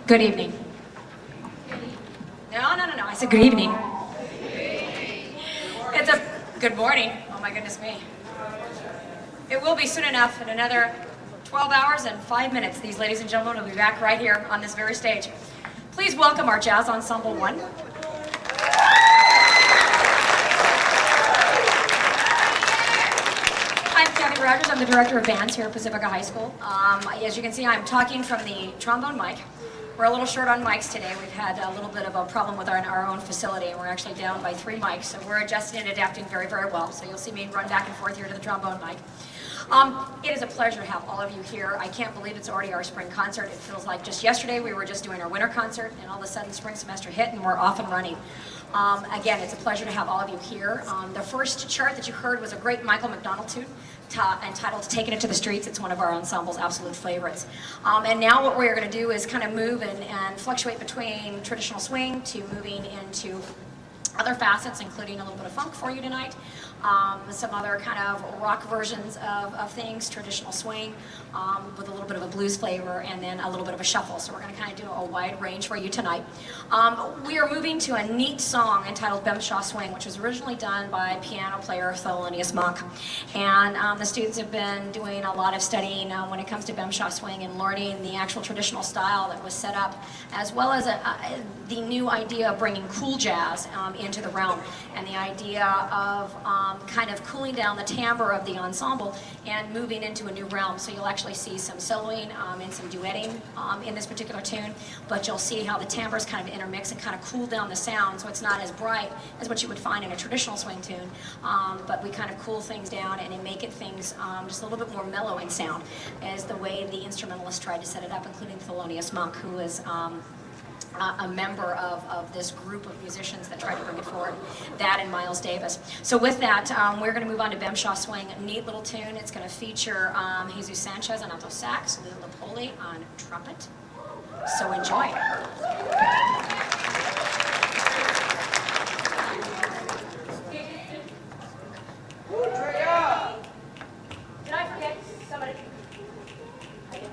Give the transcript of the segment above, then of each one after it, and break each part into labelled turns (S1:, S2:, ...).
S1: Good evening. No. I said good evening. It's a good morning. Oh my goodness me. It will be soon enough. In another 12 hours and 5 minutes, these ladies and gentlemen will be back right here on this very stage. Please welcome our Jazz Ensemble 1. I'm Kathy Rogers. I'm the director of bands here at Pacifica High School. As you can see, I'm talking from the trombone mic. We're a little short on mics today. We've had a little bit of a problem with our own facility, and we're actually down by 3 mics, so we're adjusting and adapting very, very well. So you'll see me run back and forth here to the trombone mic. It is a pleasure to have all of you here. I can't believe it's already our spring concert. It feels like just yesterday we were just doing our winter concert, and all of a sudden spring semester hit and we're off and running. Again, it's a pleasure to have all of you here. The first chart that you heard was a great Michael McDonald tune entitled Taking It to the Streets. It's one of our ensemble's absolute favorites. And now what we're going to do is kind of move and fluctuate between traditional swing to moving into other facets, including a little bit of funk for you tonight, some other kind of rock versions of things, traditional swing, with a little bit of a blues flavor, and then a little bit of a shuffle. So we're going to kind of do a wide range for you tonight. We are moving to a neat song entitled Bemshaw Swing, which was originally done by piano player Thelonious Monk. And the students have been doing a lot of studying when it comes to Bemshaw Swing and learning the actual traditional style that was set up, as well as the new idea of bringing cool jazz into the realm, and the idea of kind of cooling down the timbre of the ensemble and moving into a new realm. So you'll actually see some soloing and some duetting in this particular tune, but you'll see how the timbres kind of intermix and kind of cool down the sound, so it's not as bright as what you would find in a traditional swing tune, but we kind of cool things down and make it things just a little bit more mellow in sound, as the way the instrumentalists tried to set it up, including Thelonious Monk, who is a member of this group of musicians that tried to bring it forward, that and Miles Davis. So with that, we're going to move on to Bemshaw Swing, a neat little tune. It's going to feature Jesus Sanchez on alto sax, Lil Napoli on trumpet. So enjoy. Did I forget somebody? I didn't.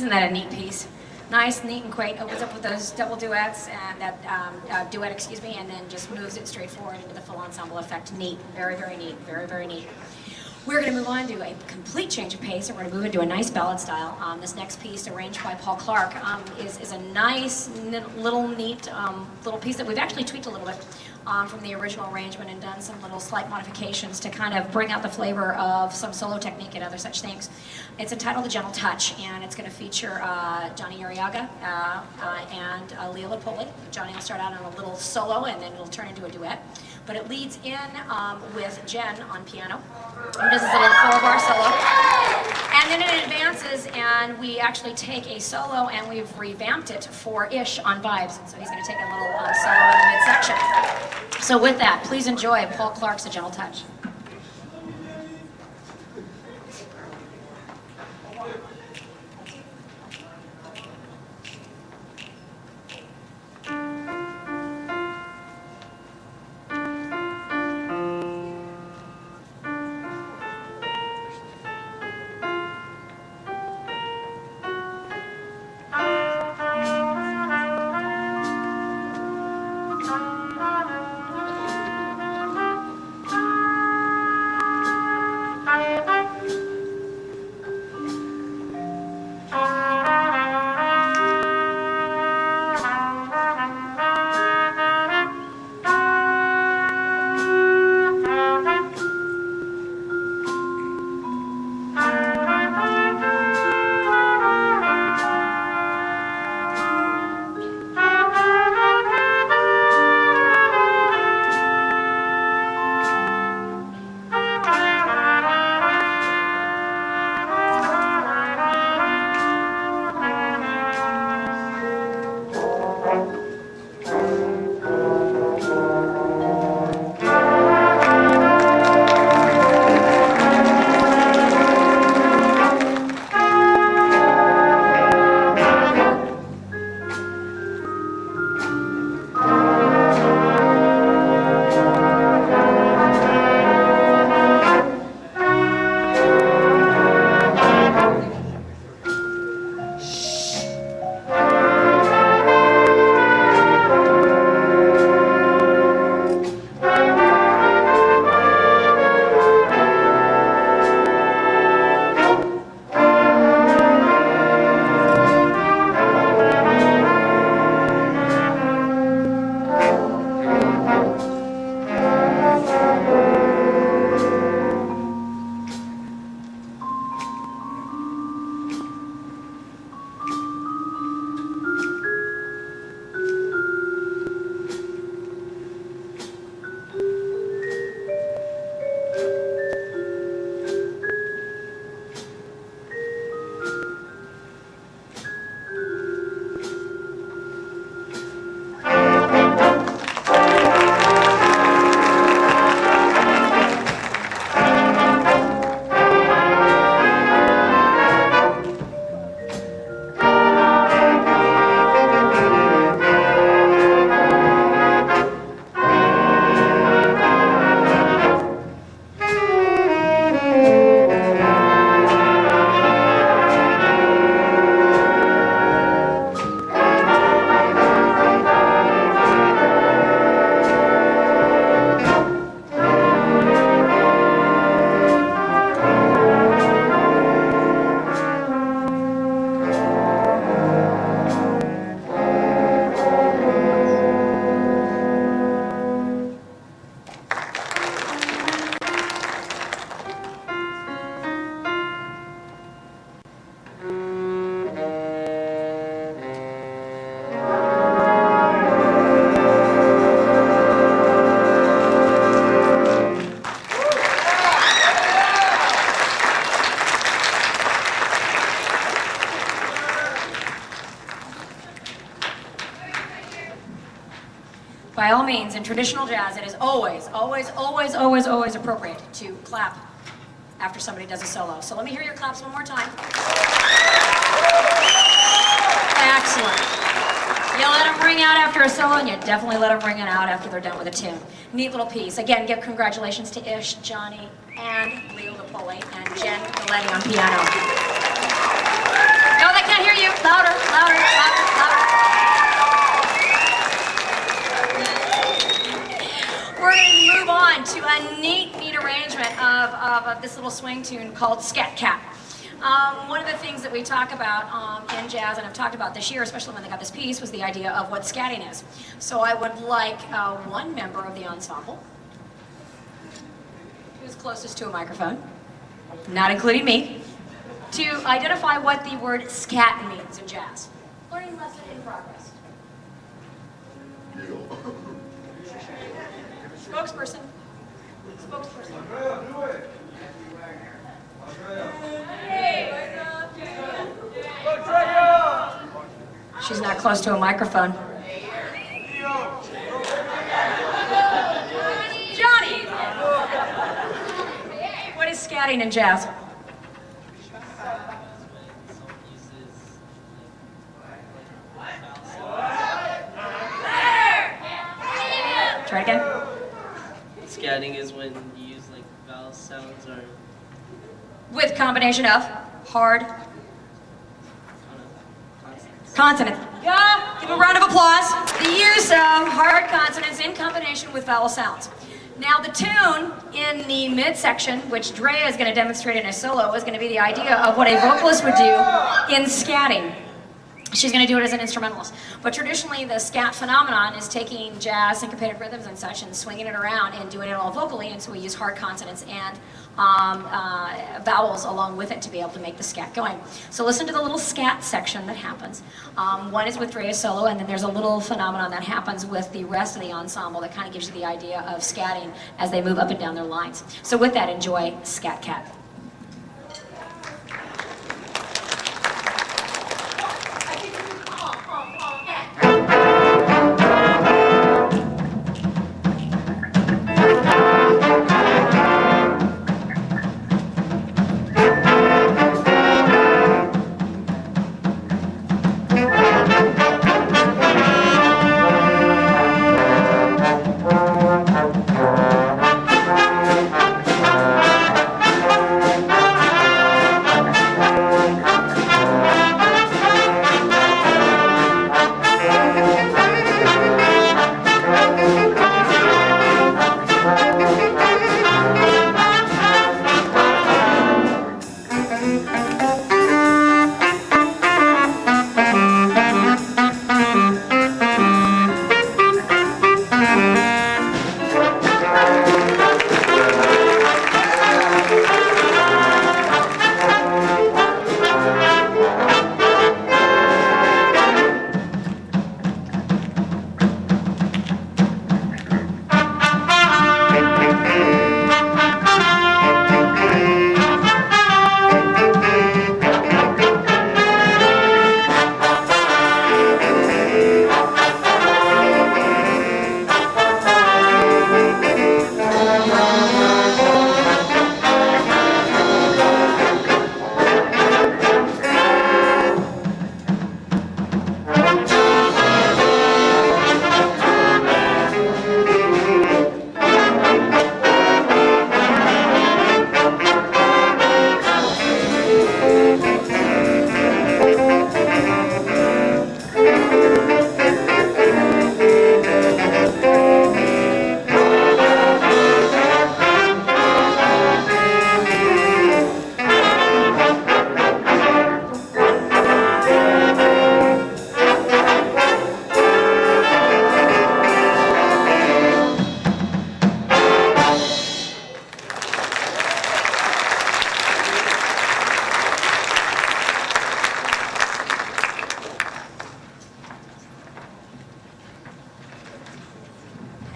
S1: Isn't that a neat piece? Nice, neat, and quaint. Opens up with those double duets, and that duet, excuse me, and then just moves it straight forward into the full ensemble effect. Neat, very, very neat, very, very neat. We're going to move on to a complete change of pace, and we're going to move into a nice ballad style. This next piece, arranged by Paul Clark, is a nice, little, neat little piece that we've actually tweaked a little bit from the original arrangement and done some little slight modifications to kind of bring out the flavor of some solo technique and other such things. It's entitled The Gentle Touch, and it's going to feature Johnny Arriaga and Leo Lapoli. Johnny will start out on a little solo, and then it'll turn into a duet. But it leads in with Jen on piano, who does this little 4-bar solo. And then it advances, and we actually take a solo, and we've revamped it for Ish on vibes. And so he's going to take a little solo in the midsection. So with that, please enjoy Paul Clark's The Gentle Touch. By all means, in traditional jazz, it is always, always, always, always, always appropriate to clap after somebody does a solo. So let me hear your claps one more time. Excellent. You let them ring out after a solo, and you definitely let them ring it out after they're done with a tune. Neat little piece. Again, give congratulations to Ish, Johnny, and Leo Lapoli, and Jen Galletti on piano. No, they can't hear you. of this little swing tune called Scat Cat. One of the things that we talk about in jazz, and I've talked about this year, especially when they got this piece, was the idea of what scatting is. So I would like one member of the ensemble, who's closest to a microphone, not including me, to identify what the word scat means in jazz. Learning lesson in progress. Spokesperson. Spokesperson. She's not close to a microphone. Johnny! What is scatting in jazz? Try again.
S2: Scatting is when you use like vowel sounds or
S1: with combination of hard consonants. Yeah, give a round of applause. The use of hard consonants in combination with vowel sounds. Now the tune in the midsection, which Drea is going to demonstrate in a solo, is going to be the idea of what a vocalist would do in scatting. She's going to do it as an instrumentalist. But traditionally, the scat phenomenon is taking jazz, syncopated rhythms and such, and swinging it around and doing it all vocally, and so we use hard consonants and vowels along with it to be able to make the scat going. So listen to the little scat section that happens. One is with Drea's solo, and then there's a little phenomenon that happens with the rest of the ensemble that kind of gives you the idea of scatting as they move up and down their lines. So with that, enjoy Scat Cat.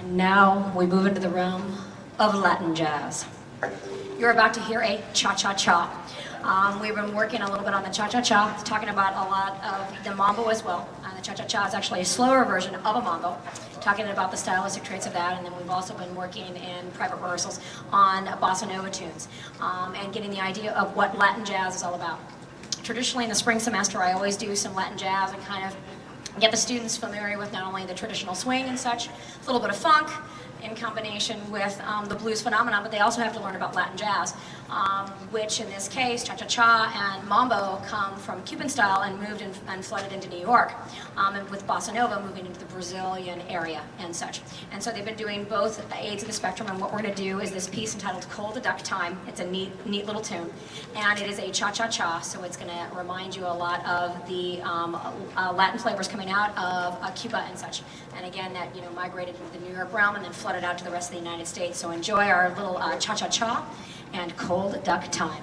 S1: Now we move into the realm of Latin jazz. You're about to hear a cha-cha-cha. We've been working a little bit on the cha-cha-cha, talking about a lot of the mambo as well. The cha-cha-cha is actually a slower version of a mambo, talking about the stylistic traits of that, and then we've also been working in private rehearsals on bossa nova tunes, and getting the idea of what Latin jazz is all about. Traditionally in the spring semester I always do some Latin jazz and kind of get the students familiar with not only the traditional swing and such, a little bit of funk in combination with the blues phenomenon, but they also have to learn about Latin jazz. which in this case, cha-cha-cha and mambo come from Cuban style and moved and flooded into New York, and with bossa nova moving into the Brazilian area and such. And so they've been doing both aids of the spectrum, and what we're going to do is this piece entitled Cold Duck Time. It's a neat little tune, and it is a cha-cha-cha, so it's going to remind you a lot of the Latin flavors coming out of Cuba and such. And again, that migrated into the New York realm and then flooded out to the rest of the United States. So enjoy our little cha-cha-cha and Cold Duck Time.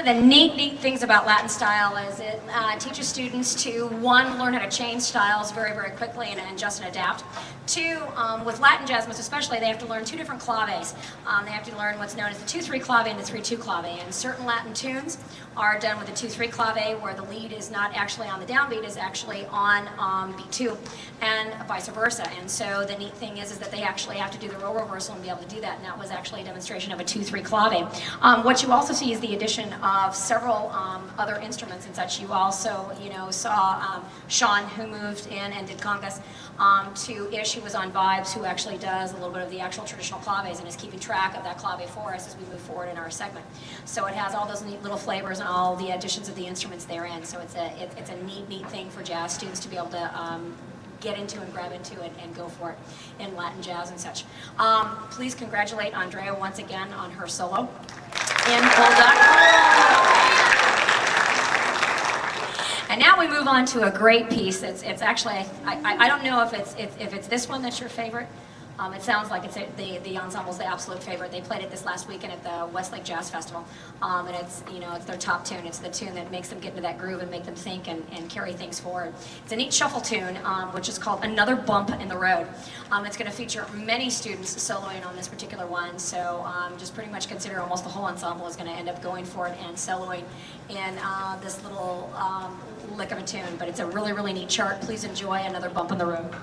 S1: The neat things about Latin style is it teaches students to, one, learn how to change styles very quickly and adjust and adapt. Two, with Latin jazz most especially, they have to learn two different claves. They have to learn what's known as the 2-3 clave and the 3-2 clave. And certain Latin tunes are done with the 2-3 clave, where the lead is not actually on the downbeat, is actually on beat 2, and vice versa. And so the neat thing is that they actually have to do the role reversal and be able to do that. And that was actually a demonstration of a 2-3 clave. What you also see is the addition of several other instruments and such. You also, saw Sean, who moved in and did congas, to Ish, who was on vibes, who actually does a little bit of the actual traditional claves and is keeping track of that clave for us as we move forward in our segment. So it has all those neat little flavors and all the additions of the instruments therein. So it's a neat thing for jazz students to be able to get into and grab into it and go for it in Latin jazz and such. Please congratulate Andrea once again on her solo in Cold Duck. And now we move on to a great piece. It's actually, I don't know if it's this one that's your favorite, It sounds like the ensemble's the absolute favorite. They played it this last weekend at the Westlake Jazz Festival, and it's their top tune. It's the tune that makes them get into that groove and make them think and carry things forward. It's a neat shuffle tune, which is called Another Bump in the Road. It's going to feature many students soloing on this particular one, so just pretty much consider almost the whole ensemble is going to end up going for it and soloing in this little lick of a tune. But it's a really, really neat chart. Please enjoy Another Bump in the Road.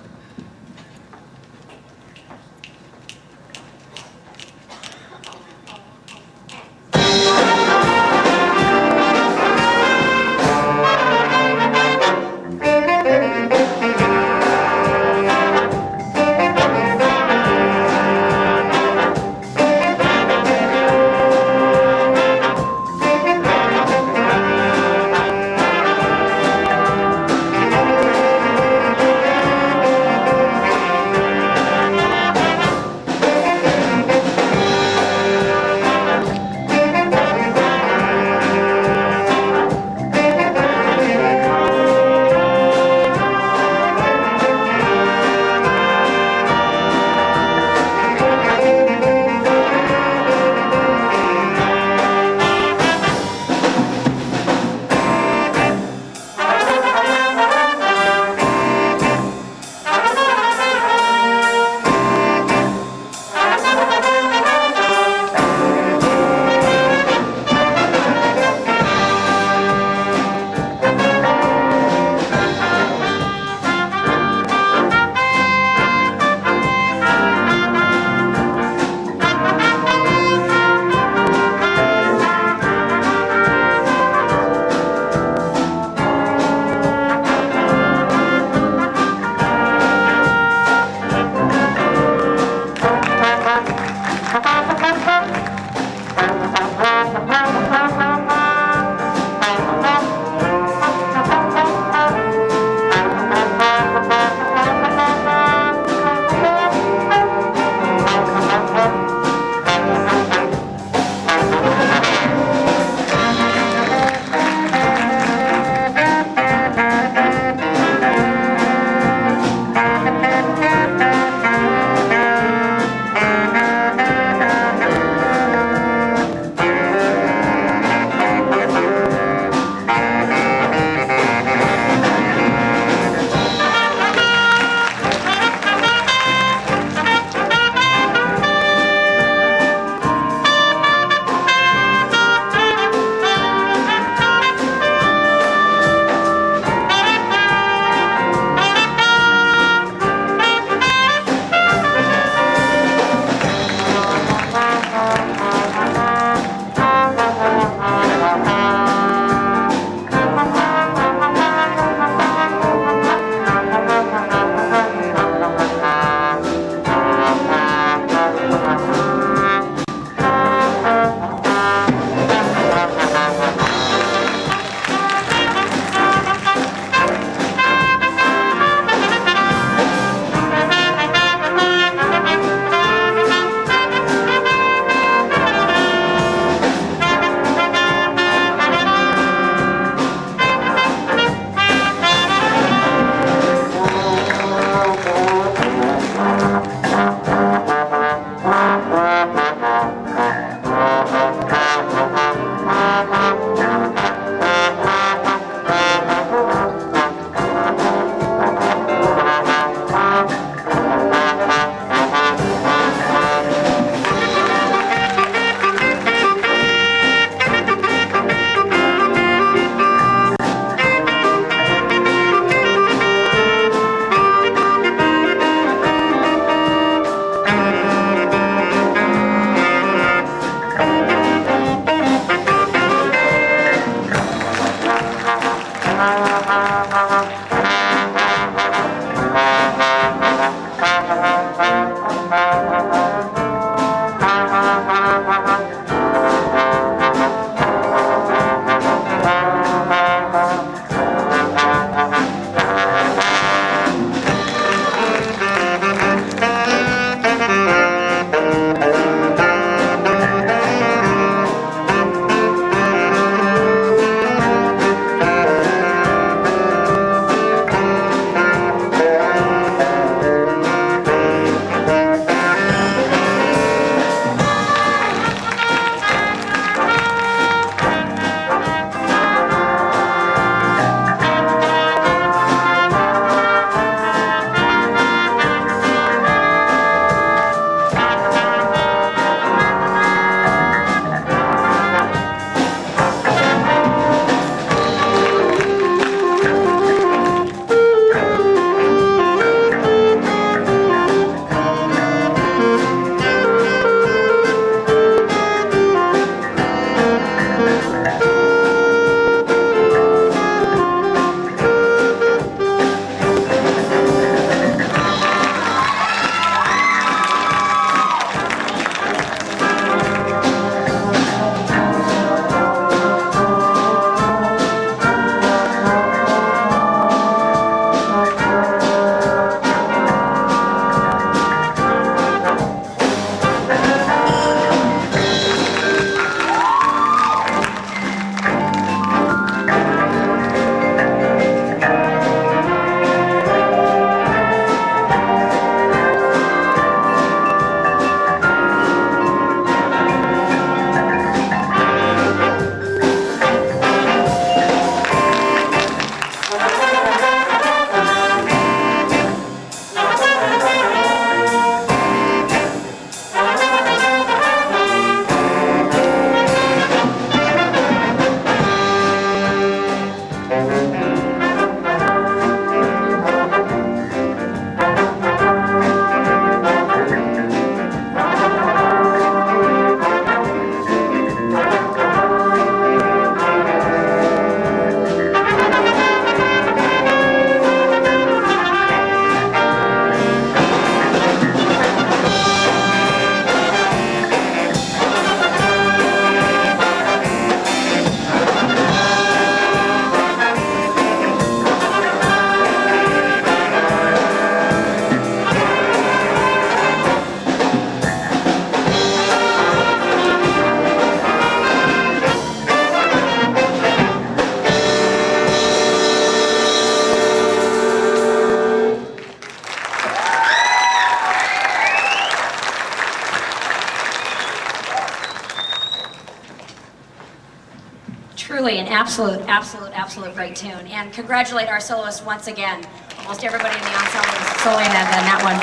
S1: absolute great tune. And congratulate our soloists once again. Almost everybody in the ensemble is soloing in that one.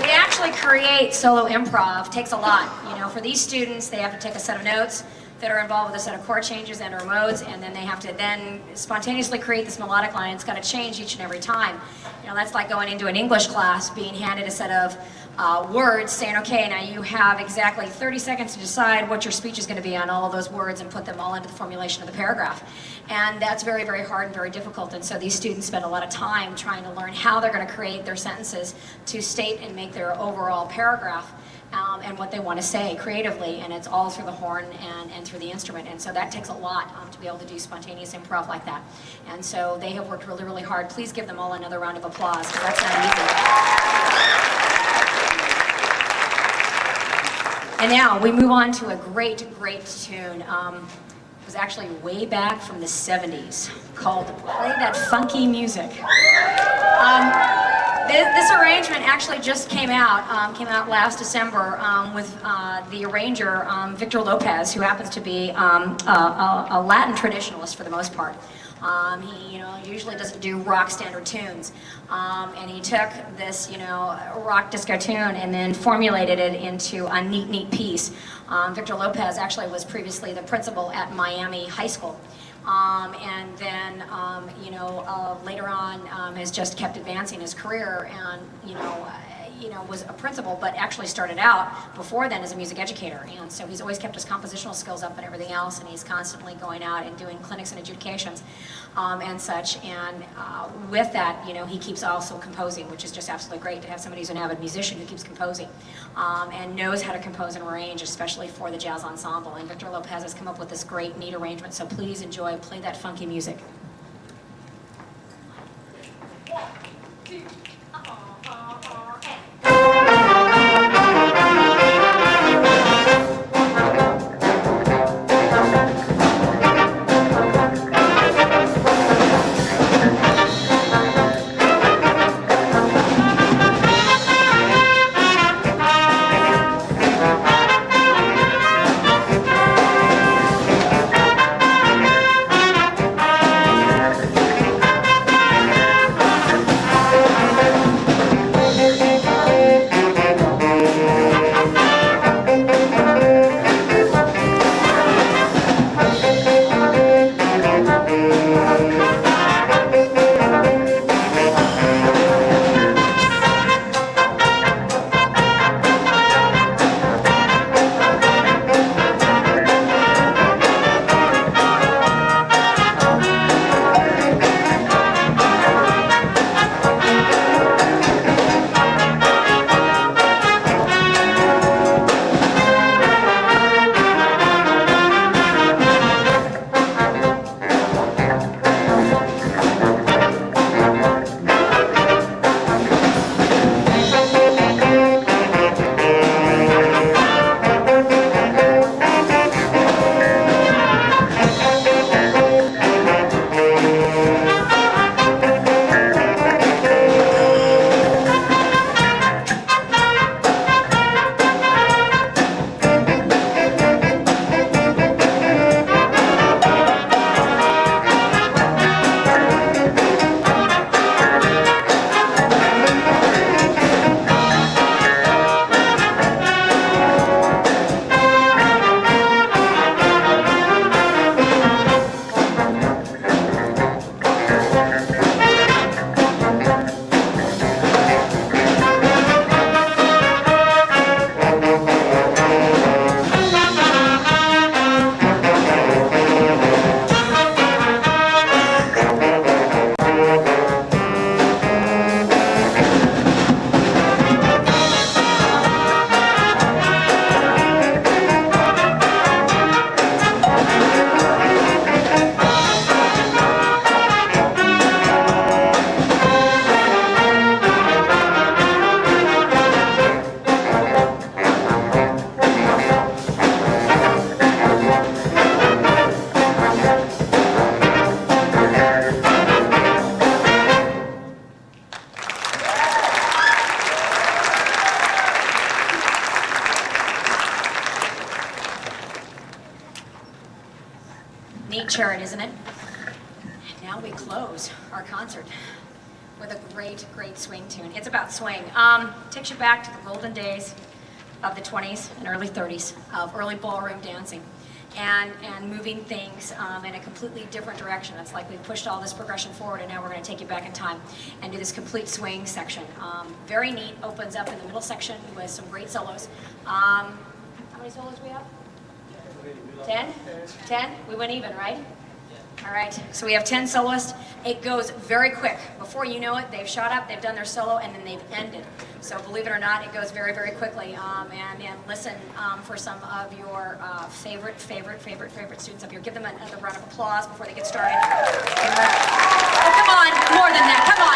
S1: To actually create solo improv takes a lot. You know, for these students, they have to take a set of notes that are involved with a set of chord changes and or modes, and then they have to then spontaneously create this melodic line. It's got to change each and every time. You know, that's like going into an English class, being handed a set of words, saying, okay, now you have exactly 30 seconds to decide what your speech is going to be on all of those words and put them all into the formulation of the paragraph. And that's very, very hard and very difficult. And so these students spend a lot of time trying to learn how they're going to create their sentences to state and make their overall paragraph and what they want to say creatively. And it's all through the horn and through the instrument. And so that takes a lot to be able to do spontaneous improv like that. And so they have worked really, really hard. Please give them all another round of applause, because that's not easy. And now we move on to a great tune. It was actually way back from the 70s, called Play That Funky Music. This arrangement actually just came out last December with the arranger, Victor Lopez, who happens to be a Latin traditionalist for the most part. He, usually doesn't do rock standard tunes, and he took this, rock disco tune and then formulated it into a neat piece. Victor Lopez actually was previously the principal at Miami High School, and then, later on has just kept advancing his career, and was a principal, but actually started out before then as a music educator. And so he's always kept his compositional skills up and everything else, and he's constantly going out and doing clinics and adjudications and such. And with that, he keeps also composing, which is just absolutely great to have somebody who's an avid musician who keeps composing and knows how to compose and arrange, especially for the jazz ensemble. And Victor Lopez has come up with this great, neat arrangement, so please enjoy Play That Funky Music. 1, 2, chariot, isn't it? And now we close our concert with a great, great swing tune. It's about swing. Takes you back to the golden days of the 20s and early 30s of early ballroom dancing and moving things in a completely different direction. It's like we've pushed all this progression forward and now we're going to take you back in time and do this complete swing section. Very neat, opens up in the middle section with some great solos. How many solos we have? 10? 10? We went even, right? All right, so we have 10 soloists. It goes very quick. Before you know it, they've shot up, they've done their solo, and then they've ended. So believe it or not, it goes very, very quickly. And listen for some of your favorite students up here. Give them another round of applause before they get started. Oh, come on, more than that, come on.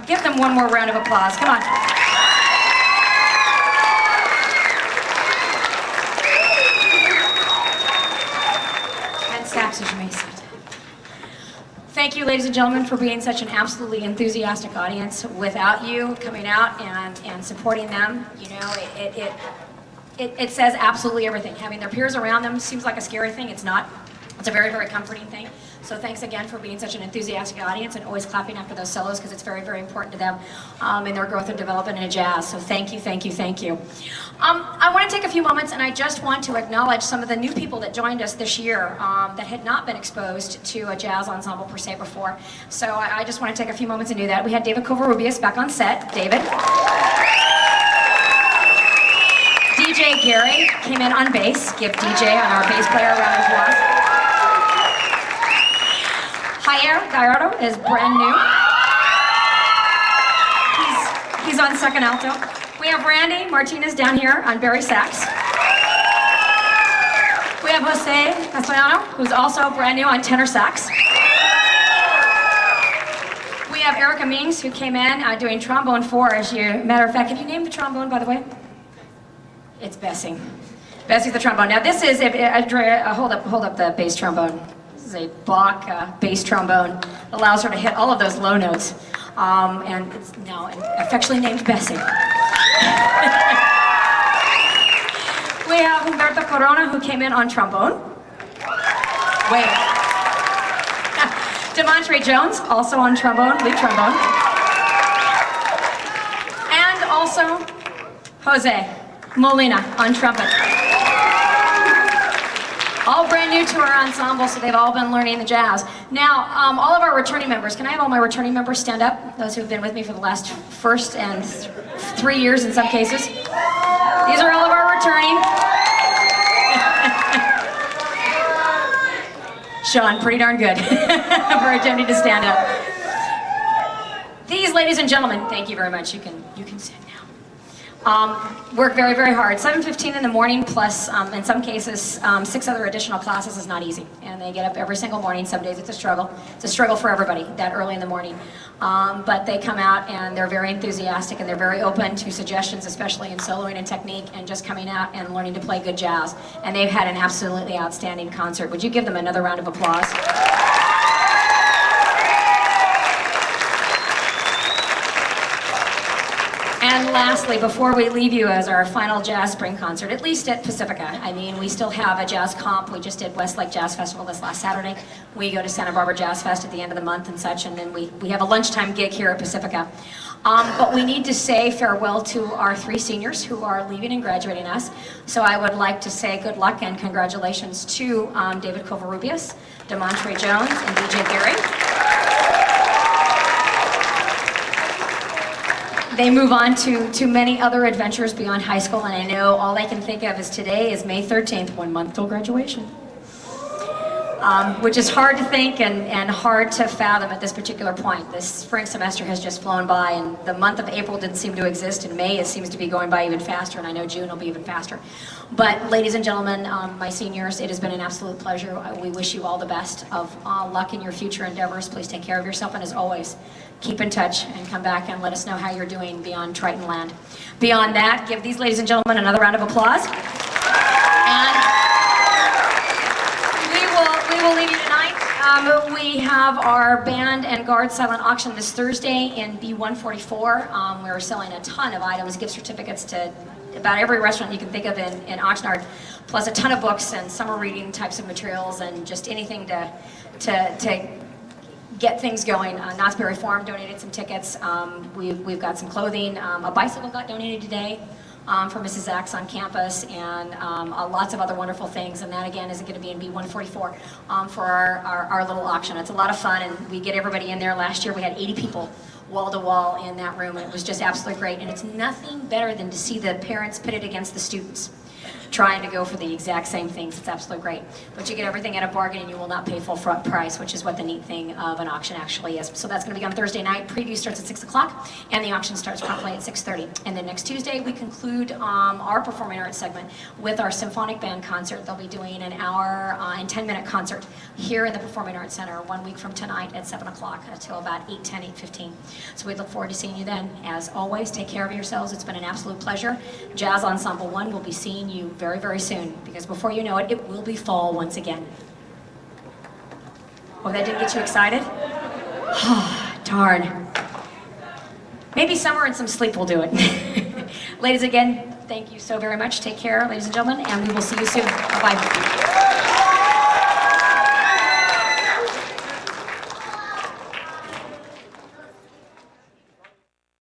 S1: Give them one more round of applause. Come on. And sax, as you may sit. Thank you, ladies and gentlemen, for being such an absolutely enthusiastic audience. Without you coming out and supporting them, you know, it says absolutely everything. Having their peers around them seems like a scary thing. It's not. It's a very, very comforting thing. So thanks again for being such an enthusiastic audience and always clapping after those solos, because it's very, very important to them in their growth and development in jazz. So thank you, thank you, thank you. I want to take a few moments, and I just want to acknowledge some of the new people that joined us this year that had not been exposed to a jazz ensemble per se before. So I just want to take a few moments and do that. We had David Covarrubias back on set. David. DJ Gary came in on bass. Give DJ on our bass player a round of applause. Jair Gallardo is brand new. He's on second alto. We have Randy Martinez down here on Barry sax. We have Jose Castellano, who's also brand new on tenor sax. We have Erica Mings, who came in doing trombone 4, as you matter of fact. Have you named the trombone, by the way? It's Bessie. Bessie's the trombone. Now this is, hold up the bass trombone. This is a Bach bass trombone. It allows her to hit all of those low notes. And it's now affectionately named Bessie. We have Humberto Corona, who came in on trombone. Wait. Demontre Jones, also on trombone, lead trombone. And also Jose Molina on trumpet. All brand new to our ensemble, so they've all been learning the jazz. Now, all of our returning members, can I have all my returning members stand up? Those who've been with me for the last first and 3 years in some cases. These are all of our returning. Sean, pretty darn good for attempting to stand up. These, ladies and gentlemen, thank you very much. You can sit now. Work very, very hard. 7:15 in the morning, plus in some cases 6 other additional classes is not easy. And they get up every single morning. Some days it's a struggle. It's a struggle for everybody that early in the morning. But they come out and they're very enthusiastic and they're very open to suggestions, especially in soloing and technique and just coming out and learning to play good jazz. And they've had an absolutely outstanding concert. Would you give them another round of applause? And lastly, before we leave you as our final jazz spring concert, at least at Pacifica, I mean, we still have a jazz comp. We just did Westlake Jazz Festival this last Saturday. We go to Santa Barbara Jazz Fest at the end of the month and such, and then we have a lunchtime gig here at Pacifica. But we need to say farewell to our 3 seniors who are leaving and graduating us. So I would like to say good luck and congratulations to David Covarrubias, Demontre Jones, and DJ Gary. They move on to many other adventures beyond high school, and I know all I can think of is today is May 13th, 1 month till graduation. Which is hard to think and hard to fathom at this particular point. This spring semester has just flown by, and the month of April didn't seem to exist. In May, it seems to be going by even faster, and I know June will be even faster. But ladies and gentlemen, my seniors, it has been an absolute pleasure. We wish you all the best of luck in your future endeavors. Please take care of yourself, and as always, keep in touch and come back and let us know how you're doing beyond Triton Land. Beyond that, give these ladies and gentlemen another round of applause. And we will leave you tonight. We have our band and guard silent auction this Thursday in B144. We're selling a ton of items, gift certificates to about every restaurant you can think of in Oxnard, plus a ton of books and summer reading types of materials and just anything to get things going. Knott's Berry Farm donated some tickets. We've got some clothing. A bicycle got donated today for Mrs. Zach's on campus, and lots of other wonderful things. And that again is going to be in B144 for our little auction. It's a lot of fun, and we get everybody in there. Last year we had 80 people wall to wall in that room, and it was just absolutely great. And it's nothing better than to see the parents pitted against the students, trying to go for the exact same things. It's absolutely great. But you get everything at a bargain, and you will not pay full front price, which is what the neat thing of an auction actually is. So that's going to be on Thursday night. Preview starts at 6 o'clock, and the auction starts promptly at 6:30. And then next Tuesday, we conclude our performing arts segment with our symphonic band concert. They'll be doing an hour and 10-minute concert here in the Performing Arts Center 1 week from tonight at 7 o'clock until about 8:10, 8:15. So we look forward to seeing you then. As always, take care of yourselves. It's been an absolute pleasure. Jazz Ensemble 1 will be seeing you very, very soon, because before you know it, it will be fall once again. Oh, that didn't get you excited? Darn. Maybe summer and some sleep will do it. Ladies, again, thank you so very much. Take care, ladies and gentlemen, and we will see you soon. Bye-bye.